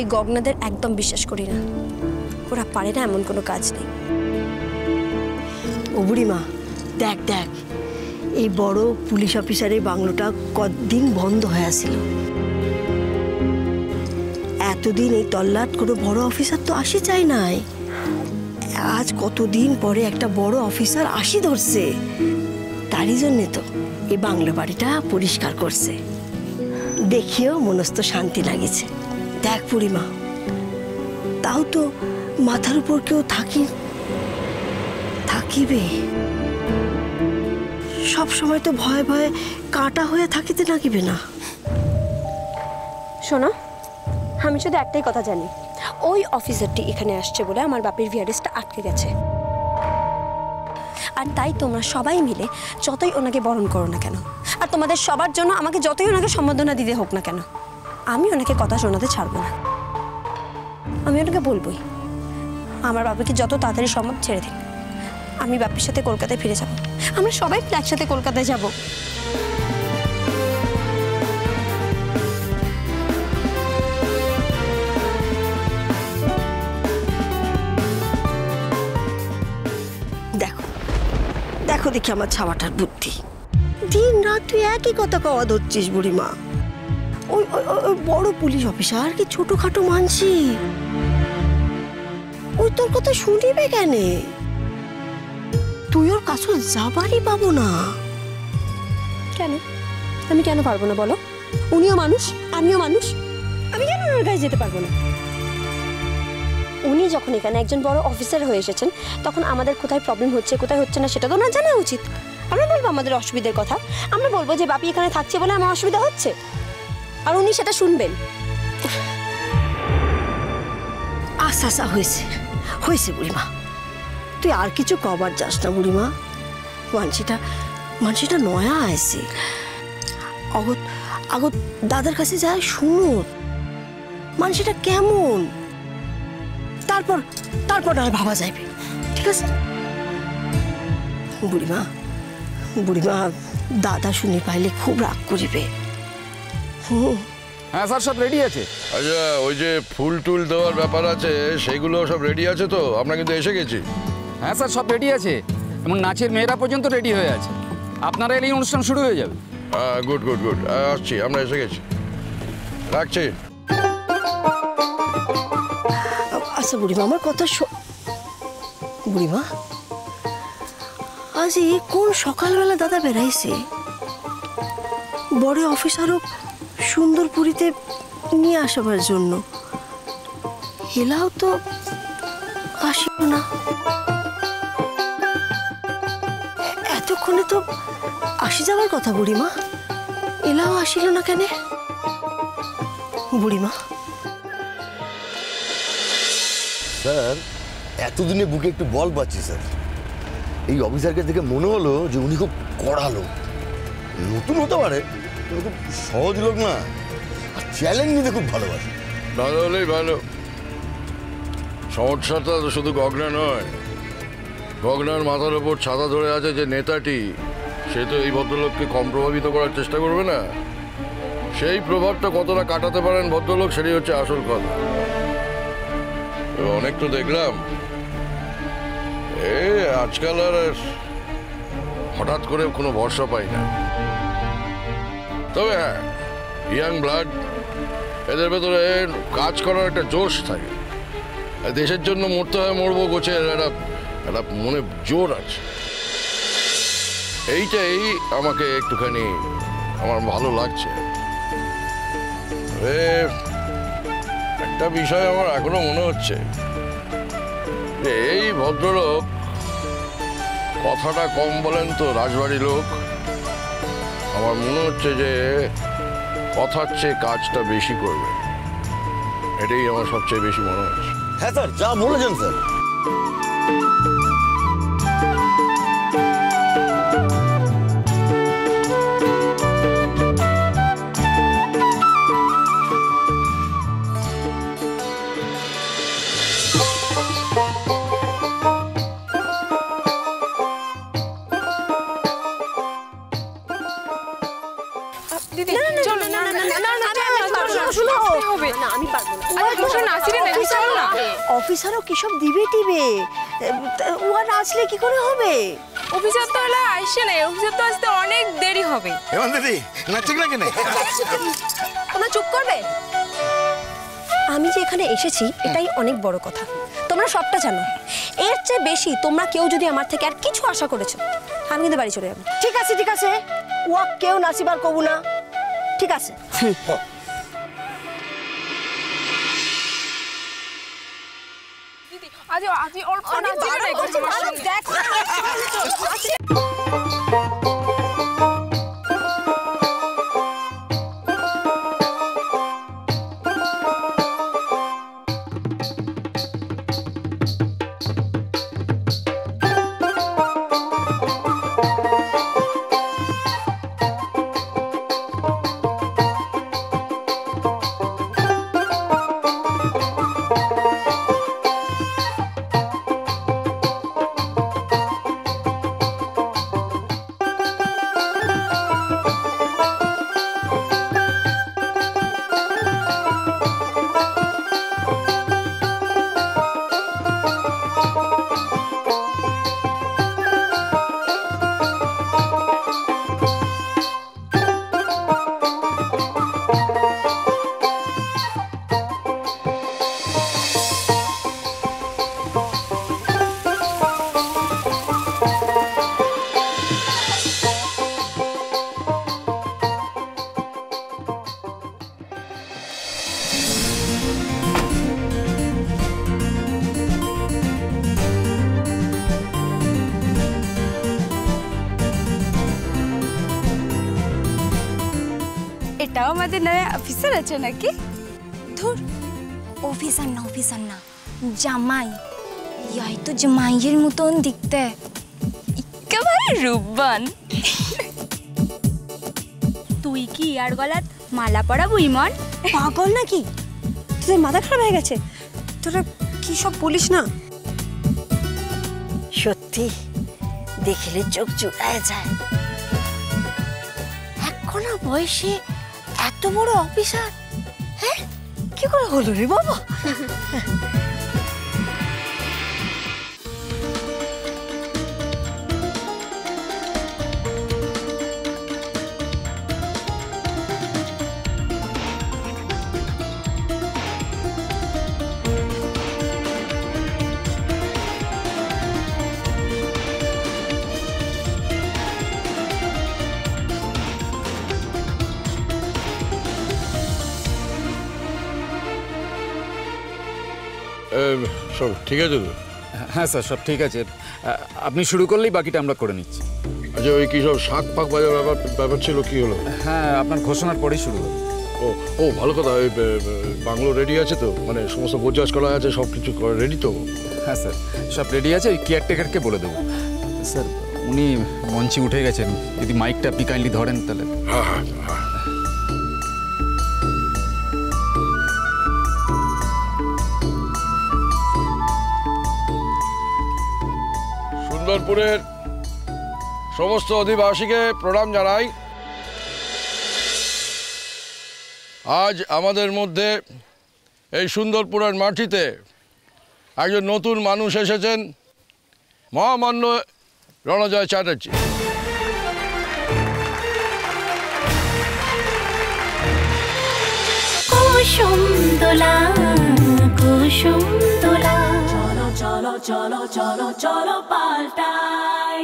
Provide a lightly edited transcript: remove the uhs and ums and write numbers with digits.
ওই গগনাদের একদম বিশ্বাস করি না। ওরা পারে না, এমন কোনো কাজ নেই। ও বুড়িমা, দেখ দেখ, এই বড় পুলিশ অফিসারের বাংলোটা কতদিন বন্ধ হয়ে আসছিল। এতদিন এই তল্লাট কোনো বড় অফিসার তো আসি চাই নাই। আজ কতদিন পরে একটা বড় অফিসার আসি ধরছে, তারই জন্যে তো এই বাংলো বাড়িটা পরিষ্কার করছে। দেখিও মনস্থ শান্তি লাগেছে। দেখ বুড়িমা, তাও তো মাথার উপর কেউ থাকিবে। সব সময় তো ভয়ে ভয়ে কাটা হয়ে থাকিতে নাকিবে না। শোনো, আমি শুধু একটাই কথা জানি, ওই অফিসারটি এখানে আসছে বলে আমার বাপের ভিআরএসটা আটকে গেছে। আর তাই তোমরা সবাই মিলে যতই ওনাকে বরণ করো না কেন, আর তোমাদের সবার জন্য আমাকে যতই ওনাকে সম্বোধনা দিতে হোক না কেন, আমি ওনাকে কথা শোনাতে ছাড়বো না। আমি ওনাকে বলবোই আমার বাবাকে যত তাড়াতাড়ি সম্ভব ছেড়ে দিন। আমি বাপের সাথে কলকাতায় ফিরে যাব। আমরা সবাই একসাথে কলকাতায় যাব। দেখো দেখো দেখি আমার ছাওয়াটার বুদ্ধি। দিন রাত তুই একই কথা কওয়া ধরছিস বুড়িমা। ওই বড় পুলিশ অফিসার কি ছোটখাটো মানসি? ওই তোর কথা শুনিবে কেন? তুই ওর কাছে যাবারই পাবো না। কেন? আমি কেন পারবো না বলো? উনিও মানুষ, আমিও মানুষ। আমি কেন ওনার কাছে যেতে পারবো না? উনি যখন এখানে একজন বড় অফিসার হয়ে এসেছেন, তখন আমাদের কোথায় প্রবলেম হচ্ছে কোথায় হচ্ছে না সেটা তো না জানা উচিত। আমরা বলবো আমাদের অসুবিধার কথা, আমরা বলবো যে বাপি এখানে থাকছে বলে আমার অসুবিধা হচ্ছে, আর উনি সেটা শুনবেন। আচ্ছা আচ্ছা, হয়েছে হয়েছে বুড়িমা, তুই আর কিছু কবার যাস না বুড়িমা। মানসিটা নয়া আইছে, আগত দাদার কাছে যায় শুনো মানসিটা কেমন, তারপর আর ভাবা যাইবে। ঠিক আছে বুড়িমা? বুড়িমা দাদা শুনি পাইলে খুব রাগ করিবে। হ্যাঁ স্যার, সব রেডি আছে। আচ্ছা, ওই যে ফুল টুল দেওয়ার ব্যাপার আছে সেগুলো সব রেডি আছে তো? আমরা কিন্তু এসে গেছি। হ্যাঁ স্যার, সব রেডি আছে, এবং নাচের মেয়েরা পর্যন্ত রেডি হয়ে আছে। আপনারা এলেই অনুষ্ঠান শুরু হয়ে যাবে। গুড গুড গুড, আসছি, আমরা এসে গেছি, রাখছি। আচ্ছা বুড়িমা, আমার কথা বুড়িমা, আজ কোন সকালবেলা দাদা বেড়াইছে? বড় অফিসারও সুন্দরপুরীতে নিয়ে আসবার জন্য, এলাও তো আসিল না। এতক্ষণে তো আসি যাওয়ার কথা বুড়িমা, এলাও আসিল না কেন বুড়িমা? স্যার, এতদিনে বুকে একটু বল পাচ্ছি স্যার। এই অফিসারকে দেখে মনে হলো যে উনি খুব কড়া লোক। নতুন হতে পারে, খুব সহজ লোক না, আর চ্যালেঞ্জ নিতে খুব ভালোবাসে। ভালো হলেই ভালো। সমস্যাটা তো শুধু গগনা নয়, গগনার মাথার ওপর ছাতা ধরে আছে যে নেতাটি, সে তো এই ভদ্রলোককে কম প্রভাবিত করার চেষ্টা করবে না। সেই প্রভাবটা কতটা কাটাতে পারেন ভদ্রলোক, সেটাই হচ্ছে আসল কথা। অনেক তো দেখলাম, আজকাল আর হঠাৎ করে কোনো ভরসা পাই না। তবে হ্যাঁ, ইয়াং ব্লাড, এদের ভেতরে কাজ করার একটা জোশ থাকে। দেশের জন্য মরতে হয় মরবো গোছের একটা মনে জোর আছে। এইটাই আমাকে একটুখানি আমার ভালো লাগছে। একটা বিষয় আমার এখনো মনে হচ্ছে যে এই ভদ্রলোক কথাটা কম বলেন তো, রাজবাড়ির লোক। আমার মনে হচ্ছে যে কথার চেয়ে কাজটা বেশি করবে, এটাই আমার সবচেয়ে বেশি মনে হচ্ছে। হ্যাঁ স্যার, যা বলেছেন স্যার। দিদি চলো, না আমি পারবো না। নাচিরে নাকি চল না। অফিসারও কি সব দিবে টিবে, ও আর নাচলে কি করে হবে? অফিসার তো হলে আসছে না, অফিসার তো আসতে অনেক দেরি হবে। হেমন্ত দিদি নাচছে না কেন? তোমরা চুপ করবে? আমি যে এখানে এসেছি এটাই অনেক বড় কথা। তোমরা সবটা জানো, এর চেয়ে বেশি তোমরা কেউ যদি আমার থেকে আর কিছু আশা করেছো, আমি কিন্তু বাড়ি চলে যাবো। ঠিক আছে ঠিক আছে, ও কেউ নাচিবার কবু না, ঠিক আছে। দিদি আজ আজ অল্প নাচিরে নাকি তোমার সঙ্গে। দেখো এটাও আমাদের নয়া অফিসার আছে নাকি? ধুর, অফিসার না জামাই। ইয়াই তো জামাইয়ের মতন দেখতে, একেবারে রূপবান। তুই কি আর গলাত মালা পরাবো ইমন? পাগল নাকি? তোদের মাথা খারাপ হয়ে গেছে? তোরা কি সব বলিস না? সত্যি দেখলে চোখ জুড়ায় যায়। এখন বয়সে এত বড় অফিসার, হ্যাঁ কি করে হলো রে বাবা? সব ঠিক আছে তো? হ্যাঁ স্যার, সব ঠিক আছে। আপনি শুরু করলেই বাকিটা আমরা করে নিচ্ছি। আচ্ছা, ওই কি সব শাক ফাঁক বাজার ব্যাপার ছিল, কি হলো? হ্যাঁ, আপনার ঘোষণার পরেই শুরু হবে। ও ভালো কথা। ওই বাংলো রেডি আছে তো? মানে সমস্ত বোঝাস করা আছে, সব কিছু রেডি তো? হ্যাঁ স্যার, সব রেডি আছে। ওই কেয়ারটেকারকে বলে দেবো। স্যার, উনি মঞ্চে উঠে গেছেন, যদি মাইকটা আপনি কাইন্ডলি ধরেন তাহলে। হ্যাঁ হ্যাঁ হ্যাঁ। সুন্দরপুরের সমস্ত অধিবাসীকে প্রণাম জানাই। আজ আমাদের মধ্যে এই সুন্দরপুরের মাটিতে একজন নতুন মানুষ এসেছেন, মহামান্য রণজয় চ্যাটার্জি। কুসুম দোলা কুসুম দোলা, চলো চলো চলো চলো চলো পাল্টাই।